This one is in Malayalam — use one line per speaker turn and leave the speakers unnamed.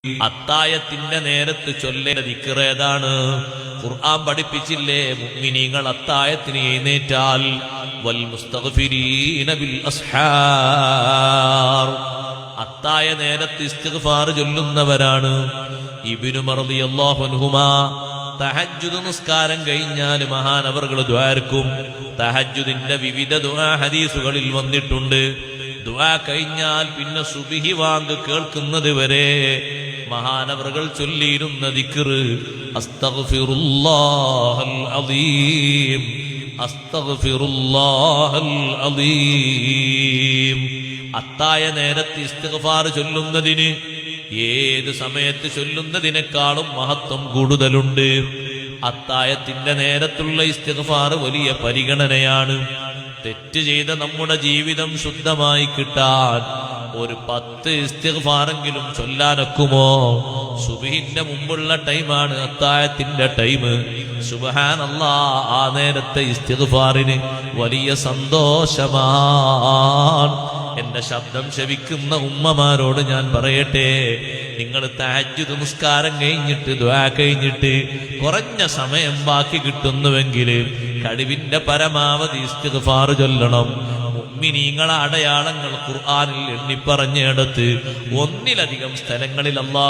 അത്തായത്തിന്റെ നേരത്ത് ചൊല്ലേണ്ട ദിക്ർ ഏതാണ്? ഖുർആൻ പഠിപ്പിച്ചില്ലേ, മുഅ്മിനീങ്ങൾ അത്തായത്തിന് എഴുന്നേറ്റാൽ വൽ മുസ്തഗ്ഫിരീന ബിൽ അസ്ഹാർ, അത്തായ നേരത്ത് ഇസ്തിഗ്ഫാർ ചൊല്ലുന്നവരാണ്. ഇബ്നു റളിയല്ലാഹു അൻഹുമാ തഹജ്ജുദ് നിസ്കാരം കഴിഞ്ഞാൽ മഹാനവർകൾ ദുആർക്കും. തഹജ്ജുദിന്റെ വിവിധ ദുആ ഹദീസുകളിൽ വന്നിട്ടുണ്ട്. ദുആ കഴിഞ്ഞാൽ പിന്നെ സുബ്ഹി വാങ്ക് കേൾക്കുന്നത് വരെ മഹാനവറുകൾ ചൊല്ലിയിരുന്ന ദിക്ർ അസ്തഗ്ഫിറുല്ലാഹൽ അദീം, അസ്തഗ്ഫിറുല്ലാഹൽ അദീം. അത്തായ നേരത്ത് ഇസ്തിഗ്ഫാർ ചൊല്ലുന്നതിന് ഏത് സമയത്ത് ചൊല്ലുന്നതിനേക്കാളും മഹത്വം കൂടുതലുണ്ട്. അത്തായത്തിന്റെ നേരത്തുള്ള ഇസ്തിഗ്ഫാർ വലിയ പരിഗണനയാണ്. തെറ്റ് ചെയ്ത നമ്മുടെ ജീവിതം ശുദ്ധമായി കിട്ടാൻ ഒരു 10 ഇസ്തിഗ്ഫാറെങ്കിലും ചൊല്ലാനൊക്കുമോ? സുബ്ഹിന്റെ മുമ്പുള്ള ടൈമാണ് അത്തായത്തിന്റെ ടൈം. സുബ്ഹാനല്ലാഹ്, ആ നേരത്തെ ഇസ്തിഗ്ഫാറിന് വലിയ സന്തോഷമാണ്. എന്റെ ശബ്ദം ശ്രവിക്കുന്ന ഉമ്മമാരോട് ഞാൻ പറയട്ടെ, നിങ്ങൾ തഹജ്ജുദ് നിസ്കാരം കഴിഞ്ഞിട്ട് ദുആ കഴിഞ്ഞിട്ട് കുറഞ്ഞ സമയം ബാക്കി കിട്ടുന്നുവെങ്കിൽ കഴിവിന്റെ പരമാവധി ഇസ്തിഗ്ഫാർ ചൊല്ലണം. മുഅ്മിനീങ്ങളെ അടയാളങ്ങൾ ഖുർആനിൽ എണ്ണിപ്പറഞ്ഞിടത്ത് ഒന്നിലധികം സ്ഥലങ്ങളിൽ അല്ലാഹു